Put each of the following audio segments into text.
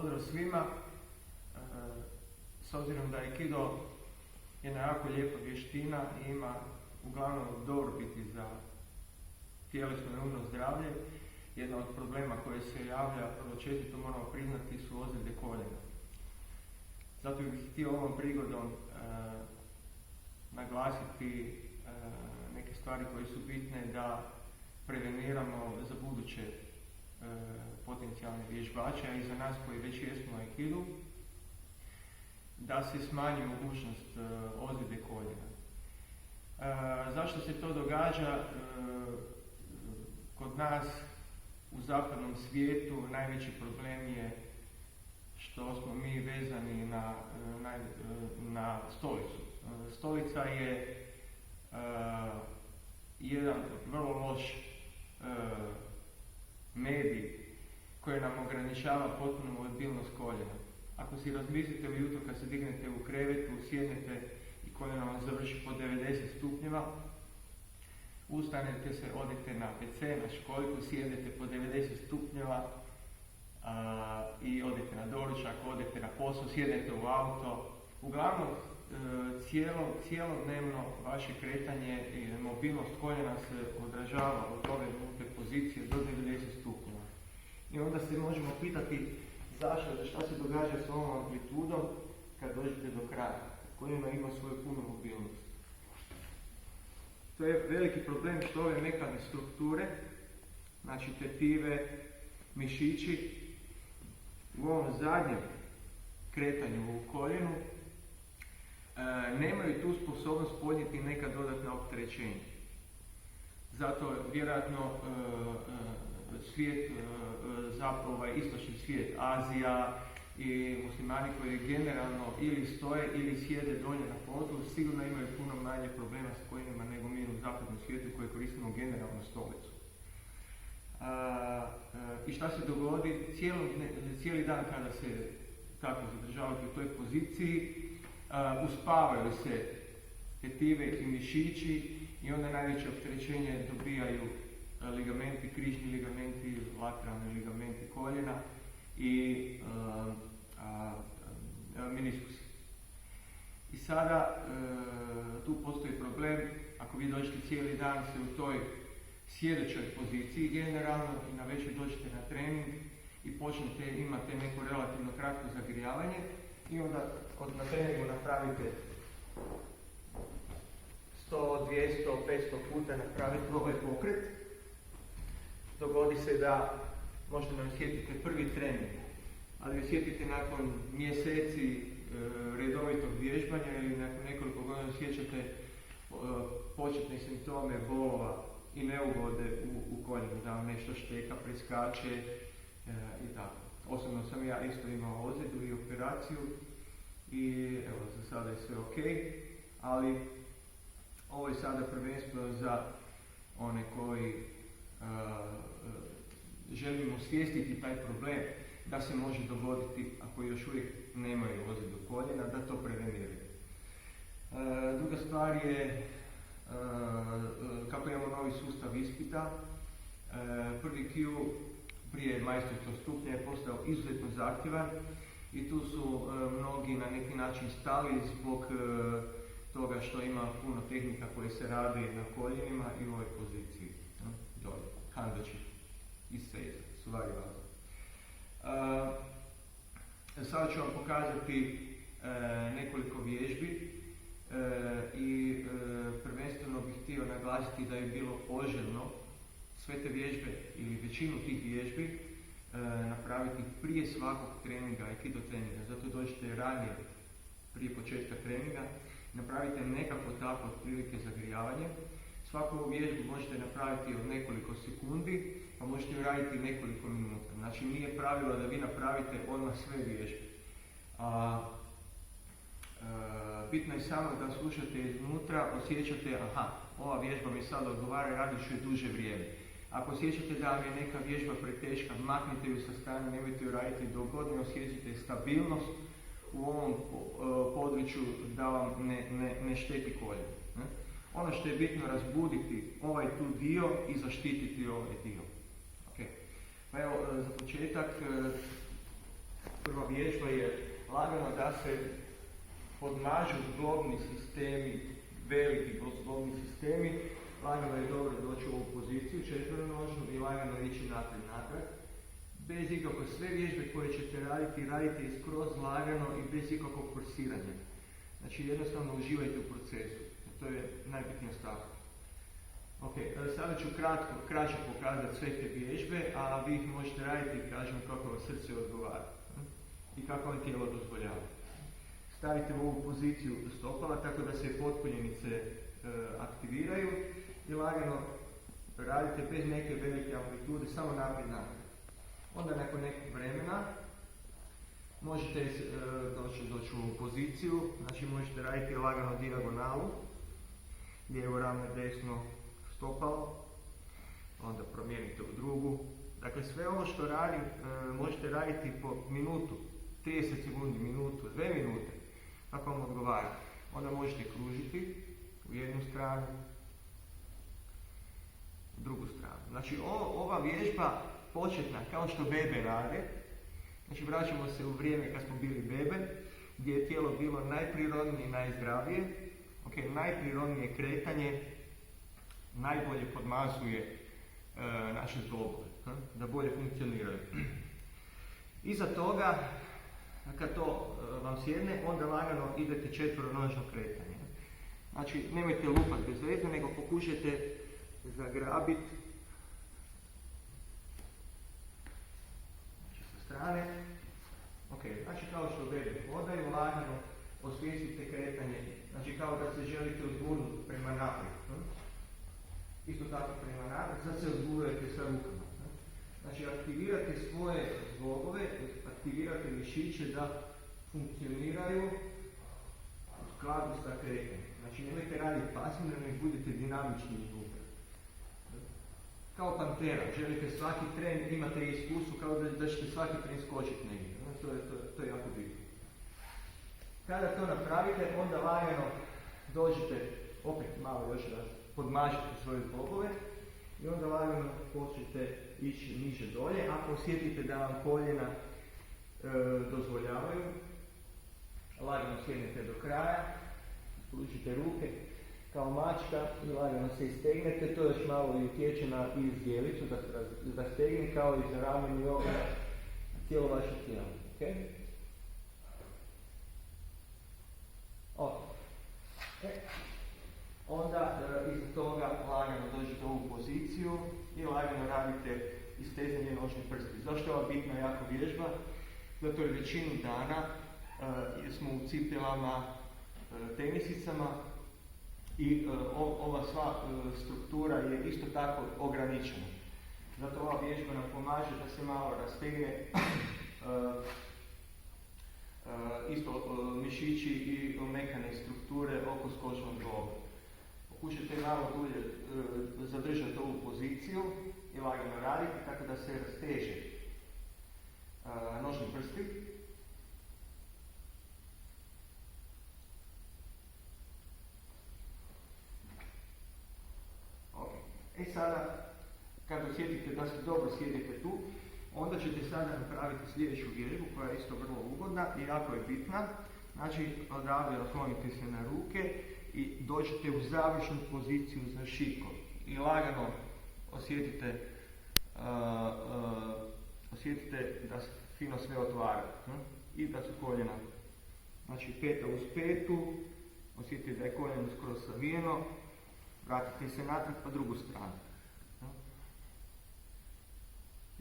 Pozdrav svima. S obzirom da je Aikido jedna jako lijepa vještina i ima uglavnom dobrobiti za tjelesno i umno zdravlje, jedna od problema koje se javlja, vrlo često to moramo priznati, su ozljede koljena. Zato bih htio ovom prigodom naglasiti neke stvari koje su bitne da preveniramo za buduće potencijalne vježbače, a i za nas koji već jesmo u Aikidu, da se smanji mogućnost ozljede koljena. Zašto se to događa? Kod nas u zapadnom svijetu najveći problem je što smo mi vezani na stolicu. Stolica je jedan vrlo loš medij koji nam ograničava potpunu mobilnost koljena. Ako si razmislite ujutro kad se dignete u krevetu, sjednete i koljena vam završi po 90 stupnjeva, ustanete se, odete na WC, na školjku, sjedete po 90 stupnjeva i odete na doručak, odete na posao, sjedete u auto. Uglavnom, cijelodnevno vaše kretanje i mobilnost koljena se odražava od ove nulte pozicije do 90 stupnjeva. I onda se možemo pitati zašto, šta se događa s ovom amplitudom kad dođete do kraja. Koljena ima svoju punu mobilnost. To je veliki problem što ove mekane strukture, znači tetive, mišići, u ovom zadnjem kretanju u koljenu nemaju tu sposobnost podnijeti neka dodatna opterećenja. Zato vjerojatno svijet, zapravo istočni svijet, Azija i muslimani koji generalno ili stoje ili sjede dolje na podu, sigurno imaju puno manje problema s koljenima nego mi u zapadnom svijetu koji koristimo generalno stolicu. I šta se dogodi? Cijeli dan kada se tako zadržavate u toj poziciji, uspavaju se tetive i mišići i onda najveće opterećenje dobijaju ligamenti, križni ligamenti, lateralni ligamenti koljena i meniskusi. I sada tu postoji problem, ako vi dođete cijeli dan se u toj sjedećoj poziciji generalno i na večer dođete na trening i imate neko relativno kratko zagrijavanje i onda na treningu napravite 100, 200, 500 puta napravite ovaj pokret. Dogodi se da možda ne osjetite prvi trening, ali osjetite nakon mjeseci redovitog vježbanja ili nakon nekoliko godina osjećate početne simptome bolova i neugode u koljenu, da vam nešto šteka, preskače i tako. Osobno sam ja isto imao ozljedu i operaciju i evo, za sada je sve ok, ali ovo je sada prvenstveno za one koji želimo osvijestiti taj problem da se može dogoditi, ako još uvijek nemaju ozljedu koljena, da to preveniraju. Druga stvar je kako imamo novi sustav ispita. Prvi Q prije majstorskog stupnja je postao izuzetno zahtjevan i tu su mnogi na neki način stali zbog toga što ima puno tehnika koje se radi na koljenima i u ovoj poziciji. Dolje, handači i seiza su varijabilni. Sada ću vam pokazati nekoliko vježbi i prvenstveno bih htio naglasiti da je bilo poželjno sve te vježbe ili većinu tih vježbi napraviti prije svakog treninga, Aikido treninga. Zato dođete ranije, prije početka treninga, napravite nekako tako otprilike zagrijavanje. Svaku vježbu možete napraviti od nekoliko sekundi, pa možete ju raditi nekoliko minuta. Znači nije pravilo da vi napravite odmah sve vježbe. Bitno je samo da slušate iznutra, osjećate, ova vježba mi sad odgovara i radit ću je duže vrijeme. Ako osjećate da vam je neka vježba preteška, maknite ju sa strane, nemojte ju raditi dok god ne osjećate stabilnost u ovom području da vam ne šteti koljeno. Ono što je bitno razbuditi ovaj tu dio i zaštititi ovaj dio. Okay. Pa evo, za početak, prva vježba je lagano da se podmažu zglobni sistemi, veliki zglobni sistemi. Lagano je dobro doći u ovu poziciju četveronožnu i lagano ići naprijed natrag. Bez ikakve sve vježbe koje ćete radite skroz lagano i bez ikakvog forsiranja. Znači jednostavno uživajte u procesu. To je najbitnija stavka. Ok, sada ću kraće pokazati sve te vježbe, a vi ih možete raditi, kažem, kako vam srce odgovara i kako vam tijelo dozvoljava. Stavite u ovu poziciju stopala tako da se potkoljenice aktiviraju i lagano radite bez neke velike amplitude, samo naprijed natrag. Onda nakon nekog vremena možete doći u ovu poziciju, znači možete raditi lagano dijagonalu, lijevo rame, desno stopalo, onda promijenite u drugu. Dakle, sve ovo što radim možete raditi po minutu, 30 sekundi, minutu, 2 minute, kako vam odgovara. Onda možete kružiti u jednu stranu, u drugu stranu. Znači, ova vježba početna, kao što bebe rade, znači vraćamo se u vrijeme kad smo bili bebe, gdje je tijelo bilo najprirodnije i najzdravije. Najprirodnije kretanje najbolje podmazuje naše zglobove, da bolje funkcioniraju. Iza toga, kad to vam sjedne, onda lagano idete četvoronožno kretanje. Znači, nemojte lupati bez veze, nego pokušajte zagrabiti sa strane. Znači, kao što bebe hodaju, lagano osvijestite kretanje, znači kao da se želite odgurnuti prema naprijed. Isto tako prema naprijed, sad se odgurujete sa rukama. Znači, aktivirate svoje zglobove, aktivirate mišiće da funkcioniraju u skladu sa kretanjem. Znači, nemojte raditi pasivno, nego budete dinamični unutra. Kao pantera, želite svaki tren, imate iskustvo kao da ćete svaki tren skočiti negdje. To je jako bitno. Kada to napravite, onda lagano dođete, opet malo još da podmažite svoje zglobove i onda lagano počnete ići niže dolje. Ako osjetite da vam koljena dozvoljavaju, lagano sjednete do kraja, spružite ruke kao mačka i lagano se istegnete. To još malo i utječe na izdjelicu, da stegne kao i za ramen i ovo, cijelo vaše tijelo. Okay? Onda iza toga lagano dođete u ovu poziciju i lagano radite istezanje nožnih prsti. Zašto je ova bitna jako vježba? Zato je većinu dana smo u cipelama, tenisicama i ova sva struktura je isto tako ograničena. Zato ova vježba nam pomaže da se malo rastegne isto mišići i mekane strukture oko skočnog zgloba. Pokušajte malo dulje zadržati ovu poziciju i lagano raditi tako da se rasteže nožni prsti. Sada, kad osjetite da se dobro sjedite tu, onda ćete sada napraviti sljedeću vježbu koja je isto vrlo ugodna i jako je bitna. Znači, odavde oslonite se na ruke i dođete u završnu poziciju za šiko. I lagano osjetite da se fino sve otvara i da su koljena. Znači, peta uz petu, osjetite da je koljeno skroz savijeno, vratite se natrag pa drugu stranu.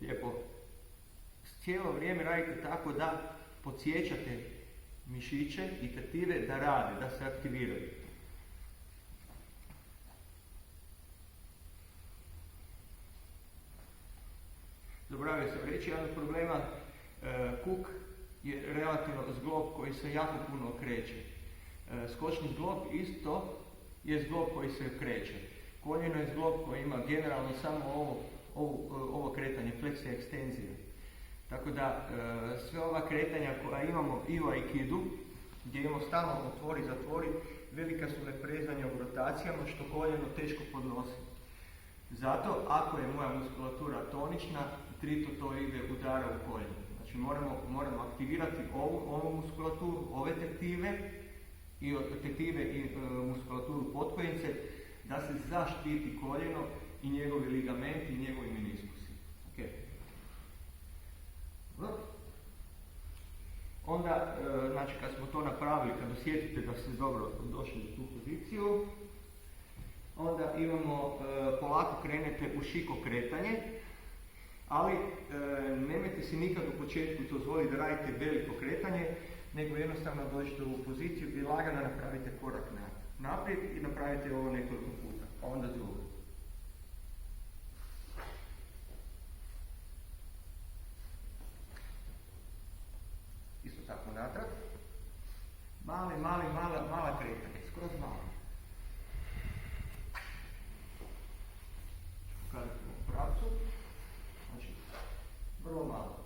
Lijepo. Cijelo vrijeme radite tako da podsjećate mišiće i tetive da rade, da se aktiviraju. Zaboravio sam reći, jedan od problema, kuk je relativno zglob koji se jako puno okreće. Skočni zglob isto je zglob koji se okreće. Koljeno je zglob koji ima generalno samo ovo kretanje, fleksija, ekstenzija. Tako da sve ova kretanja koja imamo i u aikidu, gdje imamo stalno otvori, zatvori, velika su neprezanja u rotacijama što koljeno teško podnosi. Zato, ako je moja muskulatura tonična, trito to ide udara u koljeno. Znači Znači moramo aktivirati ovu muskulaturu, ove tetive i od tetive i muskulaturu potkoljenice da se zaštiti koljeno i njegovi ligamenti i njegovi meniskusi. Okay. Onda, znači kad smo to napravili, kad osjetite da ste dobro došli u tu poziciju, onda imamo, polako krenete u šiko kretanje, ali nemojte si nikad u početku dozvoliti da radite veliko kretanje, nego jednostavno dođete u poziciju gdje lagano napravite korak naprijed i napravite ovo nekoliko puta, a onda drugo. Isto tako natrag. Mala kretanje, skroz malo. Pokazati u pravcu. Znači, vrlo malo.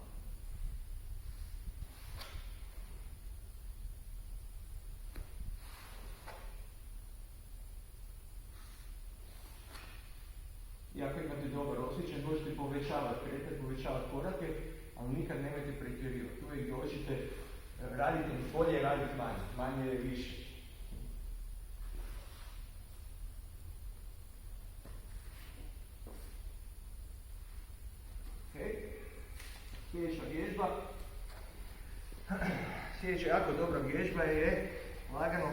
I ako imate dobar osjećaj, možete povećavati kretanje, povećavati korake, ali nikad nemojte pretjerivati. Uvijek gdje hoćete raditi bolje, raditi manje je više. Okay. Sljedeća vježba. Sljedeća jako dobra vježba je lagano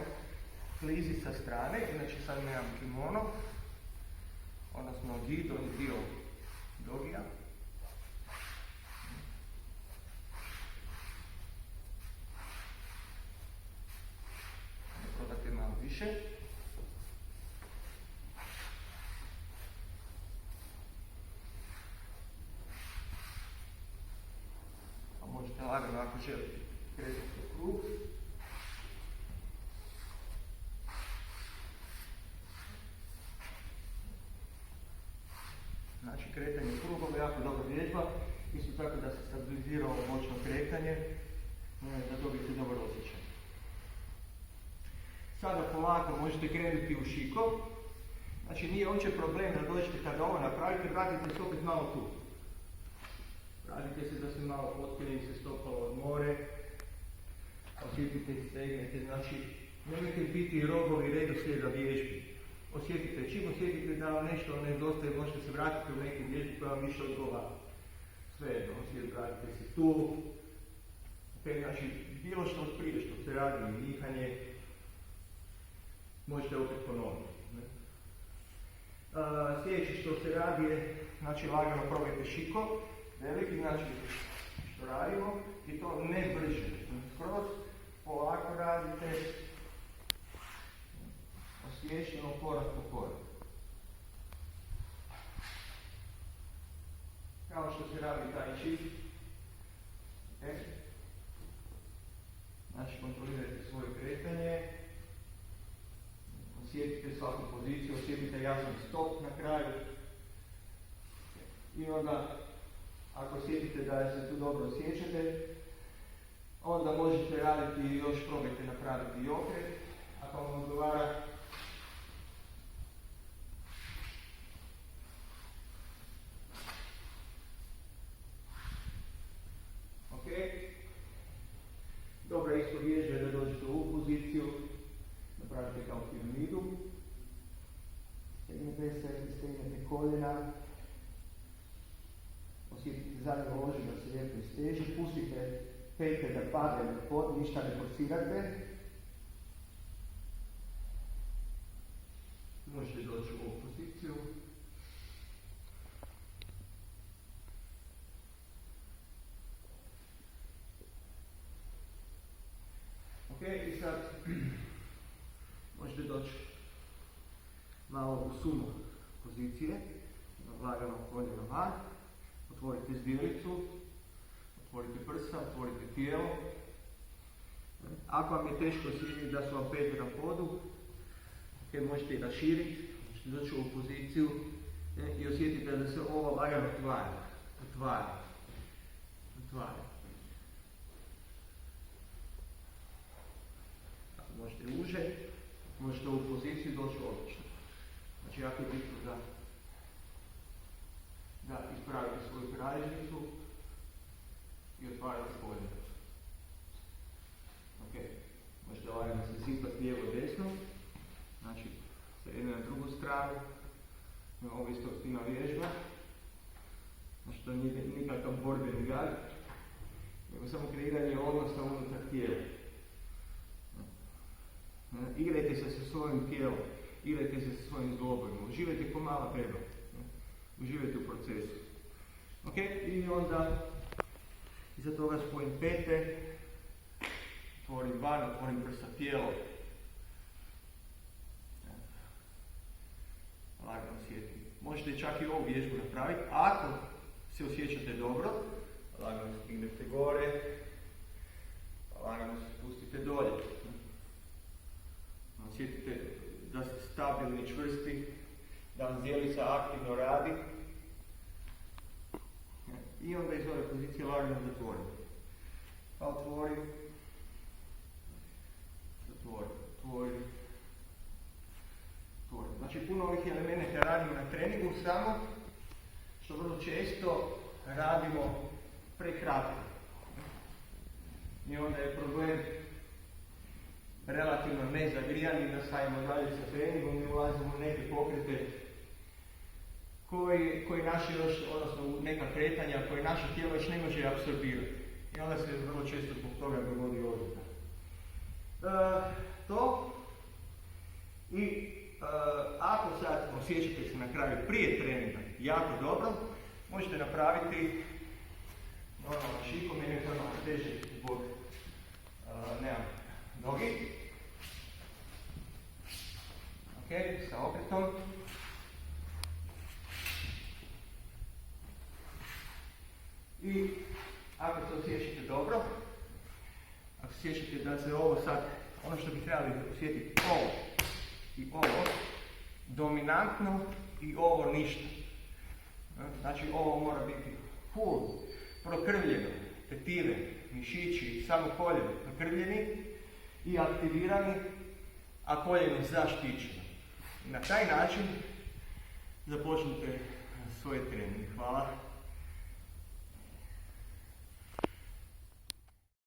kliziti sa strane, znači sad nemam kimono, odnosno dio dogija. Probate malo više. A možete lagano ako želite kretati u krug. Znači kretanje krugom je jako dobra vježba, isto tako da se stabilizira ovo moćno kretanje, da dobijete dobar osjećaj. Sada polako možete krenuti u šiko, znači nije uopće problem da dođete kada ovo napravite, vratite se opet malo tu. Vratite se da se malo potkoljenice stopalo odmore, osjetite i stegnete, znači nemojte biti rogovi redoslijeda vježbi. Osjetite, čim osjetite da vam nešto nedostaje, možete se vratiti u neku vježbu koja vam više odgovara. Svejedno, vratite se tu. Okay, znači, bilo što od prije što se radi, dihanje, možete opet ponoviti. Sljedeće što se radi je, znači, lagano probajte šiko, veliki, znači, što radimo, i to ne brže. Skroz, polako radite, osvješteno korak po korak. Kao što se radi taj čist. Okay. Znači kontrolirajte svoje kretanje. Osjetite svaku poziciju, osjetite jasan stop na kraju. I onda, ako osjetite da se tu dobro osjećate, onda možete raditi i još probajte napraviti i okret. Ako vam odgovara, dobra isto vježba je da dođete u ovu poziciju, napravite kao piramidu, stegnete se, stegnete koljena, osjetite zadnju ložu da se lijepo isteže, pustite pete da padaju na pod, ništa ne forsirate. Možete doći u ovu poziciju. Ok, i sad možete doći malo u sumo pozicije, lagano koljeno van, otvorite zdjelicu, otvorite prsa, otvorite tijelo. Ako vam je teško osjetiti da su vam pete na podu, možete i raširiti, možete doći u ovu poziciju i osjetite da se ovo lagano otvara. Možete uže, možete u ovu poziciju doći odlično. Znači jako je bitno da ispravite svoju kralježnicu i otvarate Ovo isto fina vježba. Znači to nije nikakav borbeni gard, nego samo kreiranje odnosa unutar tijela. Igrajte se sa svojim tijelom, igrajte se sa svojim zglobovima, uživajte ko mala beba. Uživajte u procesu. Ok, i onda iza toga spojim pete, otvorim van, otvorim prsa tijelo. Lagano osjetim. Možete čak i ovu vježbu napraviti, ako se osjećate dobro, lagano stignete gore, lagano se spustite dolje. Osjetite da ste stabilni, čvrsti, da vam zdjelica aktivno radi. I onda iz ove pozicije lagano zatvorim. Pa otvorim, zatvorim, otvorim, otvorim. Znači puno ovih elemenata radimo na treningu, samo što vrlo često radimo prekratko. I onda je problem relativno nezagrijani, da stavimo dalje sa treningom i ulazimo u neke pokrete koji naši još, odnosno neka kretanja koje naše tijelo još ne može apsorbirati. I onda se vrlo često zbog toga dogodi ozljeda. To. I ako sad osjećate se na kraju prije treninga jako dobro, možete napraviti normalno šiko, meni je to malo teže zbog nemam nogi. Ok, sa okretom. I ako se osjećate dobro, ako se osjećate da se ovo sad, ono što bi trebali osjetiti, ovo i ovo, dominantno i ovo ništa. Znači ovo mora biti full, prokrvljeno, tetive, mišići, samo koljeno prokrvljeni i aktivirani, a koljeno zaštićeno. Na taj način započnite svoje treninge. Hvala.